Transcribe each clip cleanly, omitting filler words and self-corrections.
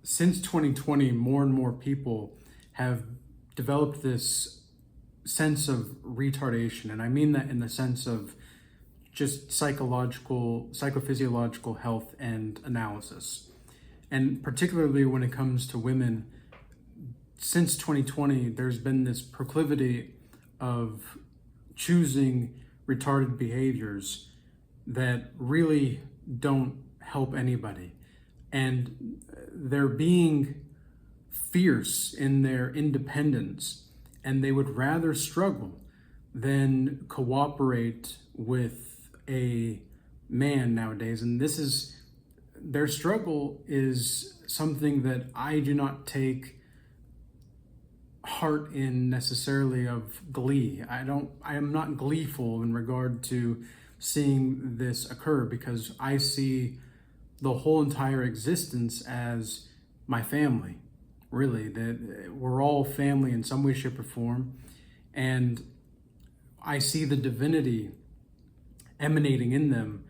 since 2020, more and more people have developed this sense of retardation. And I mean that in the sense of just psychophysiological health and analysis. And particularly when it comes to women, since 2020, there's been this proclivity of choosing retarded behaviors that really don't help anybody. And they're being fierce in their independence, and they would rather struggle than cooperate with a man nowadays. And this is, their struggle is something that I do not take heart in necessarily of glee. I am not gleeful in regard to seeing this occur, because I see the whole entire existence as my family. Really, that we're all family in some way, shape, or form. And I see the divinity emanating in them,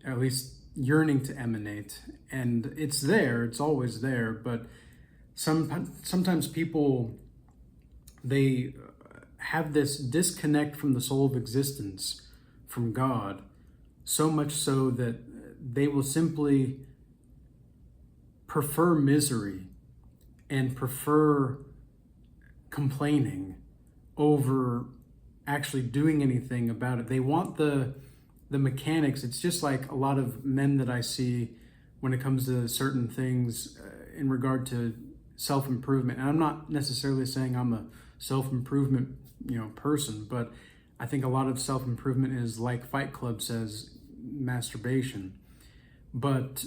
or at least yearning to emanate. And it's there, it's always there. But sometimes people, they have this disconnect from the soul of existence, from God, so much so that they will simply prefer misery and prefer complaining over actually doing anything about it. They want the mechanics. It's just like a lot of men that I see when it comes to certain things in regard to self-improvement. And I'm not necessarily saying I'm a self-improvement person, but I think a lot of self-improvement is, like Fight Club says, masturbation. But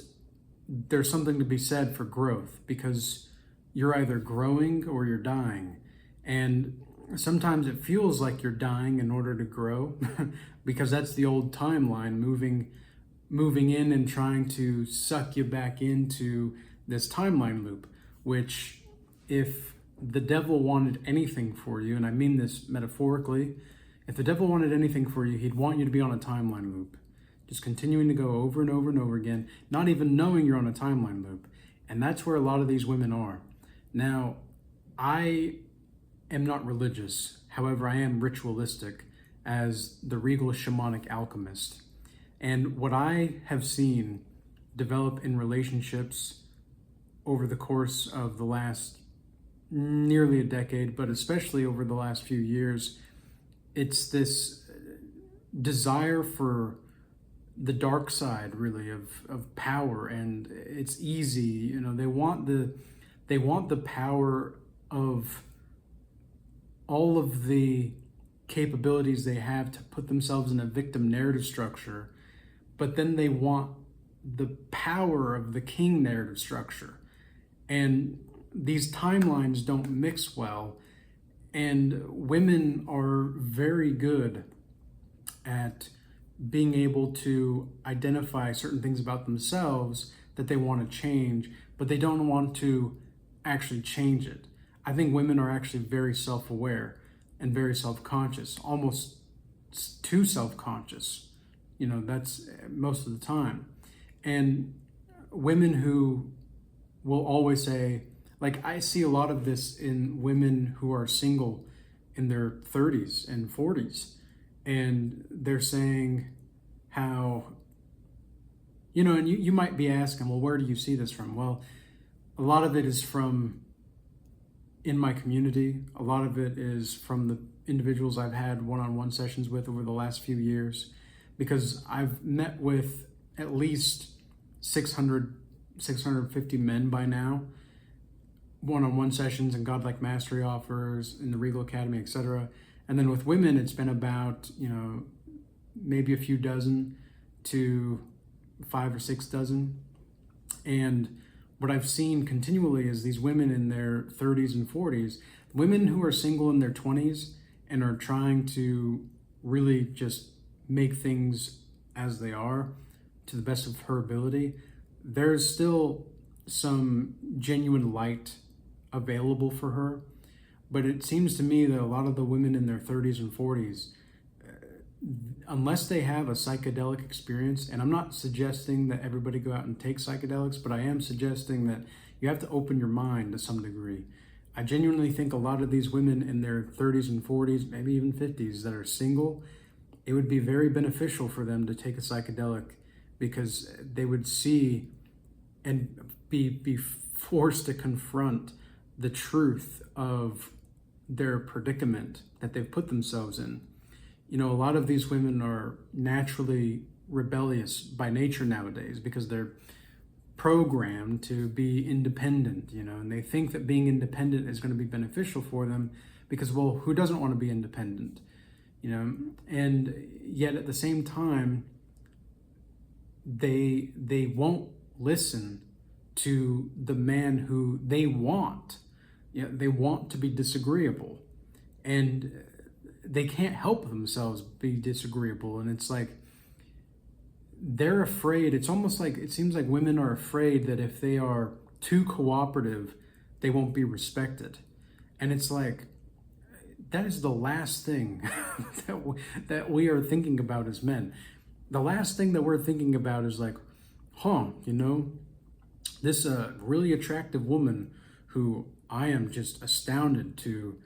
there's something to be said for growth, because you're either growing or you're dying. And sometimes it feels like you're dying in order to grow because that's the old timeline, moving in and trying to suck you back into this timeline loop, which, if the devil wanted anything for you, and I mean this metaphorically, if the devil wanted anything for you, he'd want you to be on a timeline loop, just continuing to go over and over and over again, not even knowing you're on a timeline loop. And that's where a lot of these women are. Now, I am not religious. However, I am ritualistic as the Regal Shamanic alchemist. And what I have seen develop in relationships over the course of the last nearly a decade, but especially over the last few years, it's this desire for the dark side, really, of power. And it's easy, they want the power of all of the capabilities they have to put themselves in a victim narrative structure, but then they want the power of the king narrative structure. And these timelines don't mix well, and women are very good at being able to identify certain things about themselves that they want to change, but they don't want to actually change it. I think women are actually very self-aware and very self-conscious, almost too self-conscious. That's most of the time. And women who will always say, like, I see a lot of this in women who are single in their 30s and 40s. And they're saying how, and you might be asking, well, where do you see this from? Well, a lot of it is from in my community. A lot of it is from the individuals I've had one-on-one sessions with over the last few years, because I've met with at least 650 men by now, one-on-one sessions and godlike mastery offers in the Regal Academy, etc. And then with women, it's been about, maybe a few dozen to 5 or 6 dozen. And what I've seen continually is these women in their 30s and 40s, women who are single in their 20s and are trying to really just make things as they are to the best of her ability. There's still some genuine light available for her. But it seems to me that a lot of the women in their 30s and 40s, unless they have a psychedelic experience, and I'm not suggesting that everybody go out and take psychedelics, but I am suggesting that you have to open your mind to some degree. I genuinely think a lot of these women in their 30s and 40s, maybe even 50s, that are single, it would be very beneficial for them to take a psychedelic, because they would see and be forced to confront the truth of their predicament that they've put themselves in. You know, a lot of these women are naturally rebellious by nature nowadays because they're programmed to be independent, you know, and they think that being independent is going to be beneficial for them because, well, who doesn't want to be independent, you know? And yet at the same time, they won't listen to the man who they want. You know, they want to be disagreeable, and they can't help themselves be disagreeable. And it's like they're afraid. It's almost like, it seems like women are afraid that if they are too cooperative, they won't be respected. And it's like, that is the last thing that we are thinking about as men. The last thing that we're thinking about is like, you know, this really attractive woman who I am just astounded to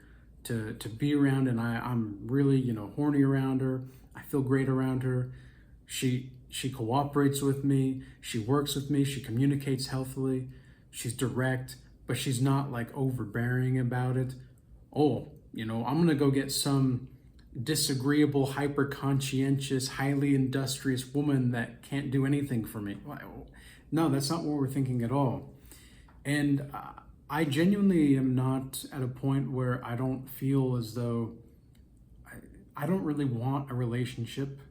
be around, and I'm really, you know, horny around her. I feel great around her. She cooperates with me. She works with me. She communicates healthily. She's direct, but she's not like overbearing about it. Oh, you know, I'm gonna go get some disagreeable, hyper conscientious, highly industrious woman that can't do anything for me. No, that's not what we're thinking at all. And I genuinely am not at a point where I don't feel as though I don't really want a relationship,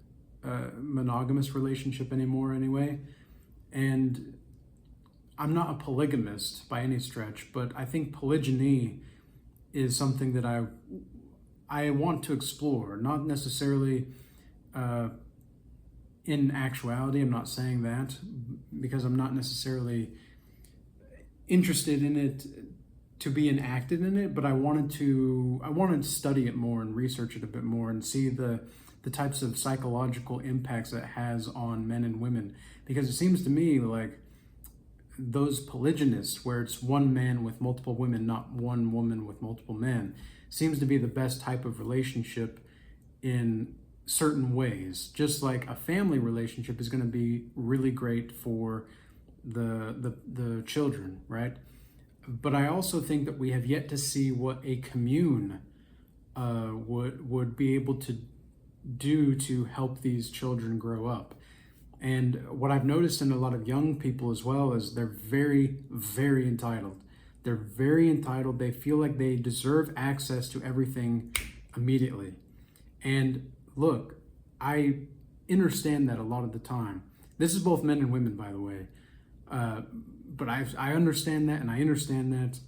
monogamous relationship anymore anyway. And I'm not a polygamist by any stretch, but I think polygyny is something that I want to explore, not necessarily in actuality. I'm not saying that because I'm not necessarily interested in it to be enacted in it, but I wanted to study it more and research it a bit more and see the types of psychological impacts it has on men and women, because it seems to me like those polygynists, where it's one man with multiple women, not one woman with multiple men, seems to be the best type of relationship in certain ways. Just like a family relationship is going to be really great for the children, right? But I also think that we have yet to see what a commune would be able to do to help these children grow up. And what I've noticed in a lot of young people as well is they're very, very entitled. They're very entitled. They feel like they deserve access to everything immediately. And look, I understand that a lot of the time. This is both men and women, by the way. But I understand that, and I understand that.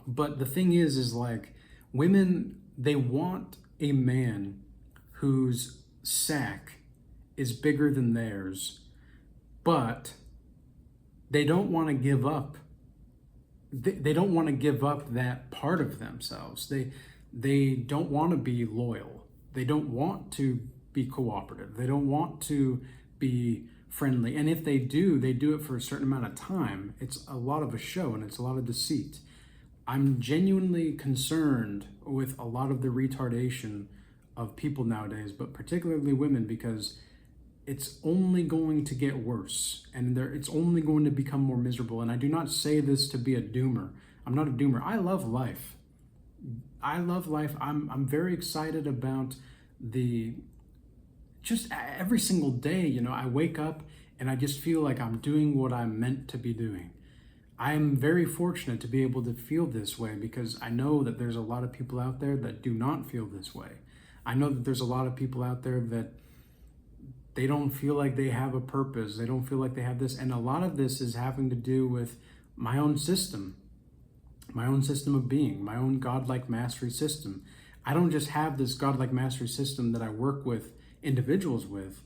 But the thing is like, women, they want a man whose sack is bigger than theirs, but they don't want to give up. They don't want to give up that part of themselves. They don't want to be loyal. They don't want to be cooperative. They don't want to be friendly. And if they do it for a certain amount of time. It's a lot of a show and it's a lot of deceit. I'm genuinely concerned with a lot of the retardation of people nowadays, but particularly women, because it's only going to get worse, and it's only going to become more miserable. And I do not say this to be a doomer. I'm not a doomer. I love life. I'm very excited about just every single day, you know, I wake up and I just feel like I'm doing what I'm meant to be doing. I am very fortunate to be able to feel this way, because I know that there's a lot of people out there that do not feel this way. I know that there's a lot of people out there that they don't feel like they have a purpose. They don't feel like they have this. And a lot of this is having to do with my own system of being, my own godlike mastery system. I don't just have this godlike mastery system that I work with individuals with.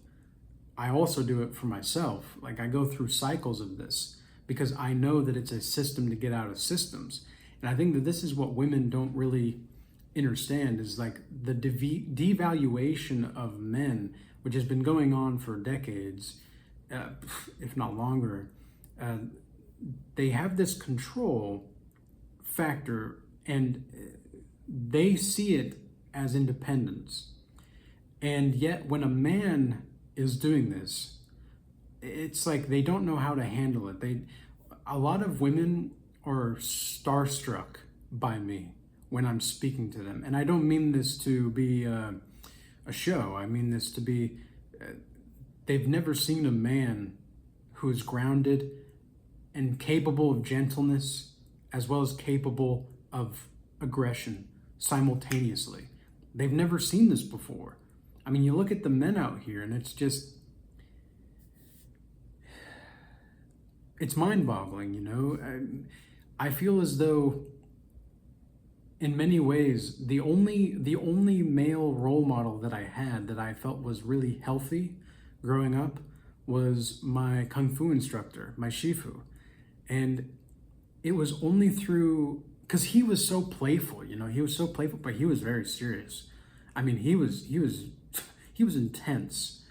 I also do it for myself. Like, I go through cycles of this because I know that it's a system to get out of systems. And I think that this is what women don't really understand is like the devaluation of men, which has been going on for decades, if not longer. They have this control factor, and they see it as independence. And yet, when a man is doing this, it's like they don't know how to handle it. A lot of women are starstruck by me when I'm speaking to them, and I don't mean this to be a show. I mean this to be. They've never seen a man who is grounded and capable of gentleness, as well as capable of aggression simultaneously. They've never seen this before. I mean, you look at the men out here, and it's mind-boggling, you know? I feel as though, in many ways, the only male role model that I had that I felt was really healthy growing up was my Kung Fu instructor, my Shifu. And it was only through, because he was so playful, you know, he was so playful, but he was very serious. I mean, he was intense.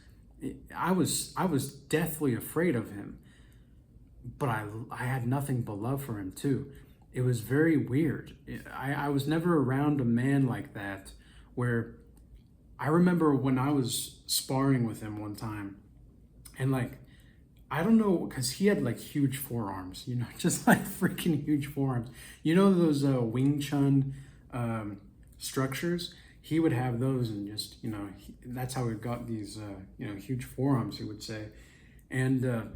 I was deathly afraid of him, but I had nothing but love for him too. It was very weird. I was never around a man like that, where I remember when I was sparring with him one time, and like, I don't know, because he had like huge forearms, you know, just like freaking huge forearms. You know those Wing Chun structures? He would have those, and just, you know, that's how he got these, you know, huge forearms, he would say. And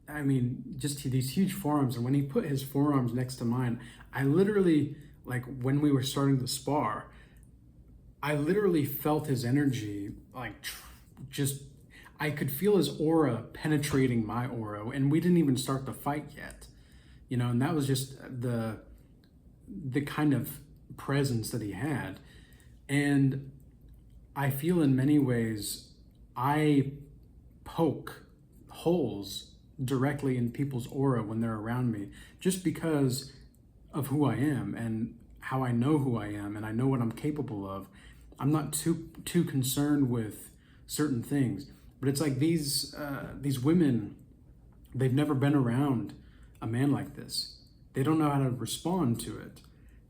I mean, just these huge forearms. And when he put his forearms next to mine, I literally, like when we were starting to spar, I literally felt his energy, like just, I could feel his aura penetrating my aura, and we didn't even start the fight yet, you know, and that was just the kind of presence that he had. And I feel in many ways I poke holes directly in people's aura when they're around me, just because of who I am and how I know who I am, and I know what I'm capable of. I'm not too concerned with certain things. But it's like these women, they've never been around a man like this. They don't know how to respond to it.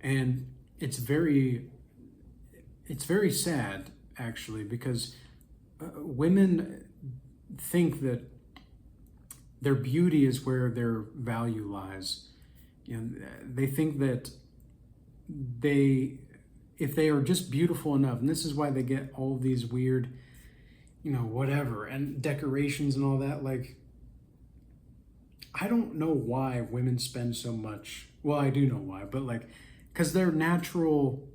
And it's very sad, actually, because women think that their beauty is where their value lies. You know, they think that if they are just beautiful enough, and this is why they get all these weird, you know, whatever, and decorations and all that. Like, I don't know why women spend so much. Well, I do know why, but like, because they're natural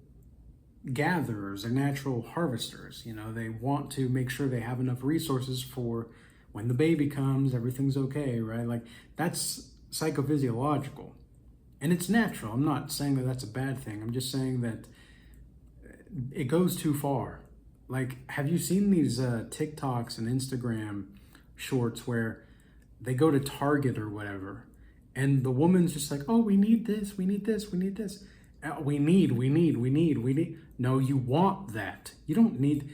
gatherers, they're natural harvesters. You know, they want to make sure they have enough resources for when the baby comes, everything's okay, right? Like, that's psychophysiological, and it's natural. I'm not saying that that's a bad thing. I'm just saying that it goes too far. Like, have you seen these TikToks and Instagram shorts where they go to Target or whatever, and the woman's just like, oh, we need this, we need this, we need this. We need. No, you want that. You don't need.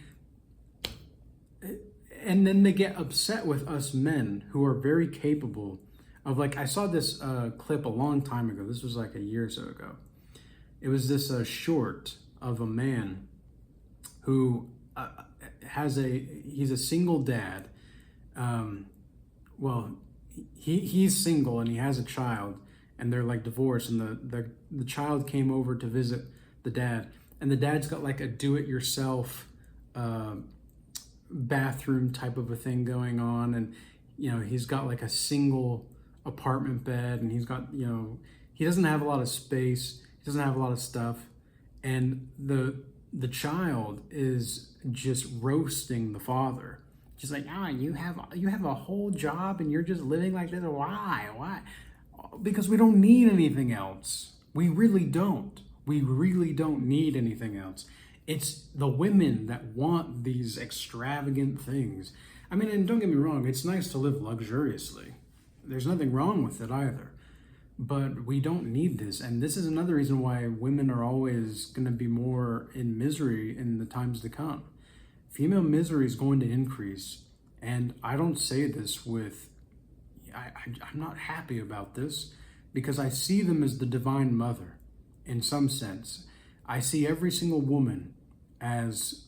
And then they get upset with us men who are very capable of, like, I saw this clip a long time ago. This was like a year or so ago. It was this short of a man who he's a single dad. Well, he's single and he has a child, and they're like divorced, and the child came over to visit the dad, and the dad's got like a do-it-yourself bathroom type of a thing going on, and you know, he's got like a single apartment bed, and he's got, you know, he doesn't have a lot of space, he doesn't have a lot of stuff, and the child is just roasting the father. She's like, you have a whole job and you're just living like this. Why? Because we don't need anything else. We really don't. We really don't need anything else. It's the women that want these extravagant things. I mean, and don't get me wrong, it's nice to live luxuriously. There's nothing wrong with it either. But we don't need this. And this is another reason why women are always going to be more in misery in the times to come. Female misery is going to increase. And I don't say this with, I'm not happy about this, because I see them as the divine mother in some sense. I see every single woman as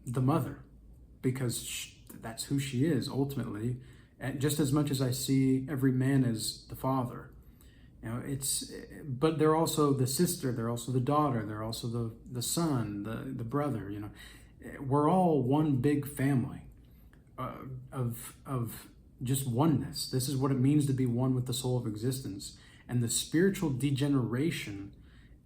the mother, because that's who she is ultimately, and just as much as I see every man as the father. You know, but they're also the sister, they're also the daughter, they're also the son, the brother. You know, we're all one big family of just oneness. This is what it means to be one with the soul of existence. And the spiritual degeneration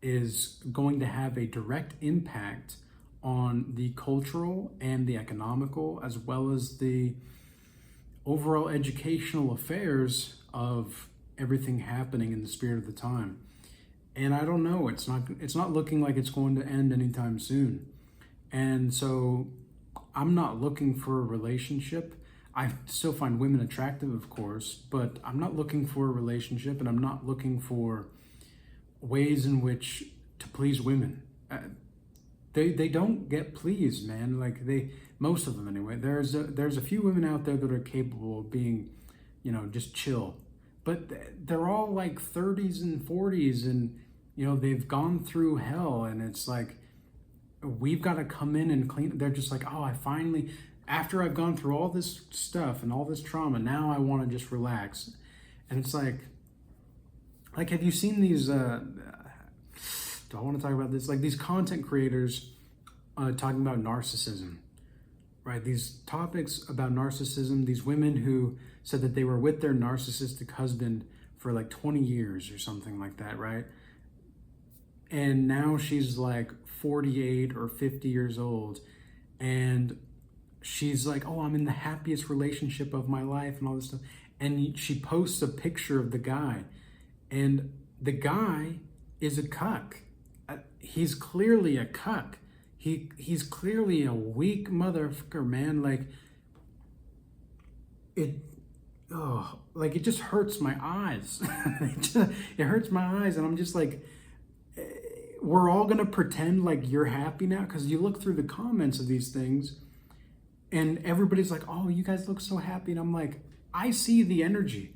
is going to have a direct impact on the cultural and the economical, as well as the overall educational affairs of everything happening in the spirit of the time. And I don't know, it's not looking like it's going to end anytime soon. And so I'm not looking for a relationship. I still find women attractive, of course, but I'm not looking for a relationship, and I'm not looking for ways in which to please women. They don't get pleased, man. Like most of them anyway. There's a few women out there that are capable of being, you know, just chill, but they're all like 30s and 40s, and you know, they've gone through hell, and it's like we've got to come in and clean. They're just like, oh, I finally, after I've gone through all this stuff and all this trauma, now I want to just relax. And it's like have you seen these? Do I want to talk about this? Like these content creators talking about narcissism, right? These topics about narcissism, these women who said that they were with their narcissistic husband for like 20 years or something like that, right? And now she's like 48 or 50 years old, and she's like, oh, I'm in the happiest relationship of my life and all this stuff. And she posts a picture of the guy, and the guy is a cuck. He's clearly a cuck. He's clearly a weak motherfucker, man. Like it just hurts my eyes. It hurts my eyes, and I'm just like, we're all gonna pretend like you're happy now, because you look through the comments of these things, and everybody's like, oh, you guys look so happy, and I'm like, I see the energy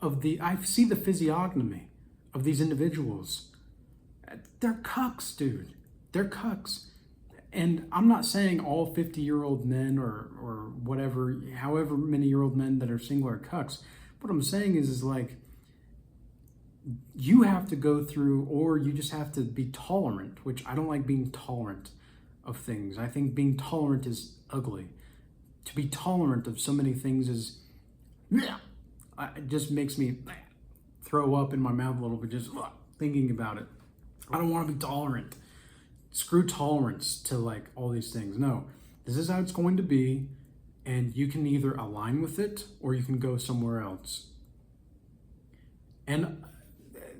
I see the physiognomy of these individuals. They're cucks, dude. They're cucks. And I'm not saying all 50-year-old men or whatever, however many-year-old men that are single are cucks. What I'm saying is like, you have to go through, or you just have to be tolerant, which I don't like being tolerant of things. I think being tolerant is ugly. To be tolerant of so many things is, it just makes me throw up in my mouth a little bit, just thinking about it. I don't want to be tolerant. Screw tolerance to like all these things. No, this is how it's going to be, and you can either align with it or you can go somewhere else. And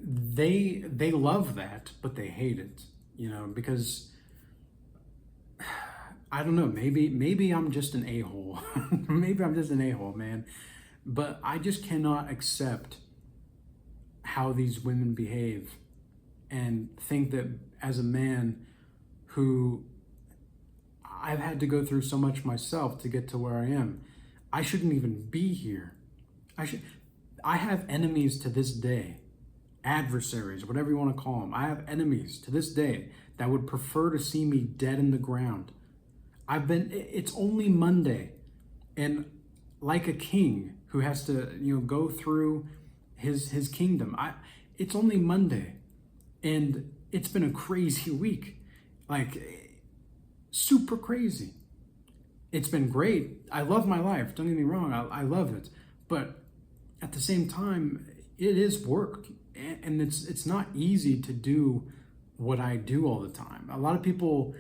they love that, but they hate it, you know, because I don't know, maybe I'm just an a-hole. Maybe I'm just an a-hole, man. But I just cannot accept how these women behave, and think that as a man who I've had to go through so much myself to get to where I am, I shouldn't even be here. I have enemies to this day, adversaries, whatever you want to call them. I have enemies to this day that would prefer to see me dead in the ground. It's only Monday, and like a king who has to, you know, go through his kingdom. It's only Monday, and it's been a crazy week, like super crazy. It's been great. I love my life. Don't get me wrong. I love it, but at the same time, it is work, and it's not easy to do what I do all the time. A lot of people,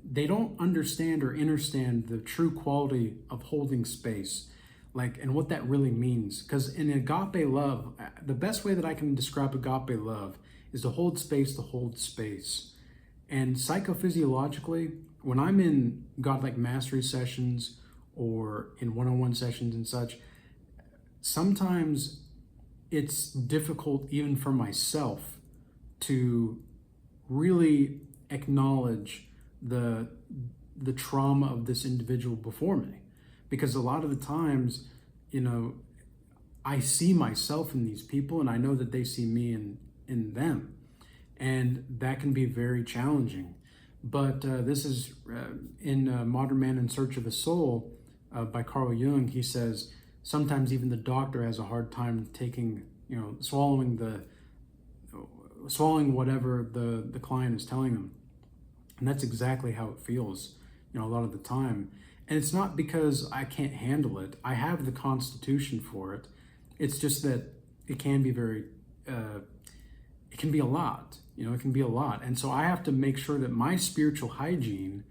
they don't understand or understand the true quality of holding space, like, and what that really means. Because in agape love, the best way that I can describe agape love is to hold space. And psychophysiologically, when I'm in godlike mastery sessions or in one-on-one sessions and such, sometimes it's difficult even for myself to really acknowledge the trauma of this individual before me, because a lot of the times, you know, I see myself in these people, and I know that they see me in them, and that can be very challenging. But this is in Modern Man in Search of the Soul by Carl Jung. He says sometimes even the doctor has a hard time taking, you know, swallowing whatever the client is telling them. And that's exactly how it feels, you know, a lot of the time. And it's not because I can't handle it. I have the constitution for it. It's just that it can be very, it can be a lot, you know, it can be a lot. And so I have to make sure that my spiritual hygiene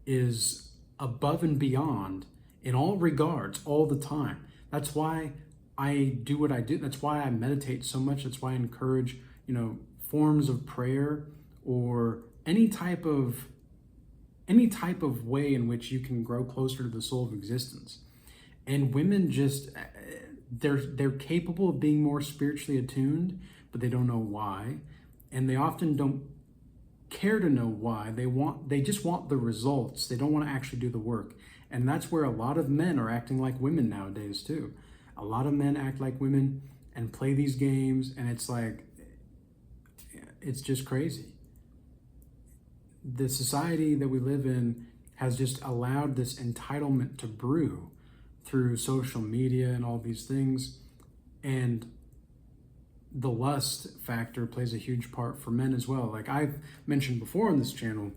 is above and beyond in all regards, all the time. That's why I do what I do. That's why I meditate so much. That's why I encourage, you know, forms of prayer or any type of way in which you can grow closer to the soul of existence. And women just, they're capable of being more spiritually attuned, but they don't know why. And they often don't care to know why. They just want the results. They don't want to actually do the work. And that's where a lot of men are acting like women nowadays too. A lot of men act like women and play these games, and it's like, it's just crazy. The society that we live in has just allowed this entitlement to brew through social media and all these things. And the lust factor plays a huge part for men as well. Like I've mentioned before on this channel,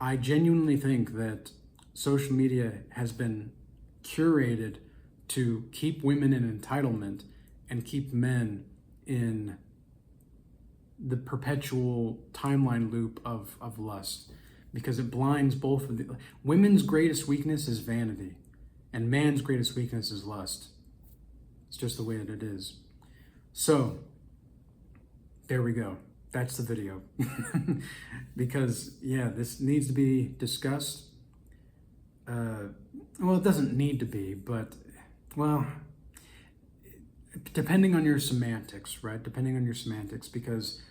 I genuinely think that social media has been curated to keep women in entitlement and keep men in the perpetual timeline loop of lust, because it blinds both of the women's greatest weakness is vanity and man's greatest weakness is lust. It's just the way that it is. So there we go. That's the video. Because yeah, this needs to be discussed. Well, it doesn't need to be, but well, depending on your semantics, right? Depending on your semantics, because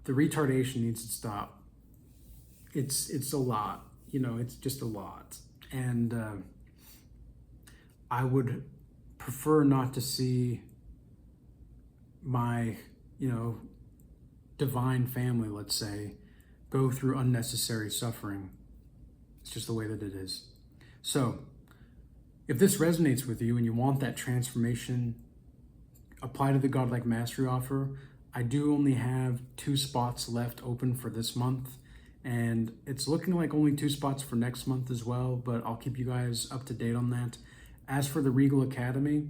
the retardation needs to stop. It's a lot, you know, it's just a lot. And I would prefer not to see my, you know, divine family, let's say, go through unnecessary suffering. It's just the way that it is. So if this resonates with you and you want that transformation, apply to the Godlike Mastery offer. I do only have 2 spots left open for this month, and it's looking like only 2 spots for next month as well, but I'll keep you guys up to date on that. As for the Regal Academy,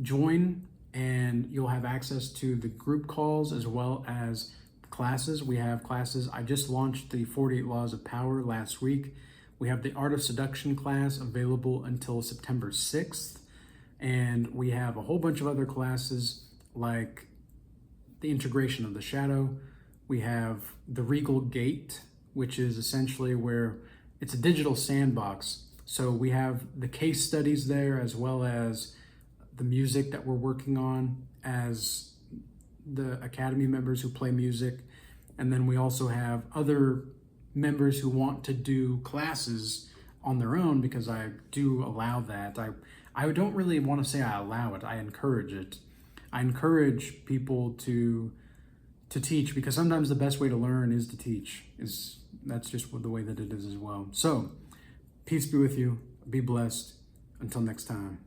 join and you'll have access to the group calls as well as classes. We have classes. I just launched the 48 Laws of Power last week. We have the Art of Seduction class available until September 6th. And we have a whole bunch of other classes like the Integration of the Shadow. We have the Regal Gate, which is essentially where it's a digital sandbox. So we have the case studies there as well as the music that we're working on as the Academy members who play music. And then we also have other members who want to do classes on their own, because I do allow that. I don't really want to say I allow it, I encourage it. I encourage people to teach, because sometimes the best way to learn is to teach. That's just the way that it is as well. So, peace be with you. Be blessed. Until next time.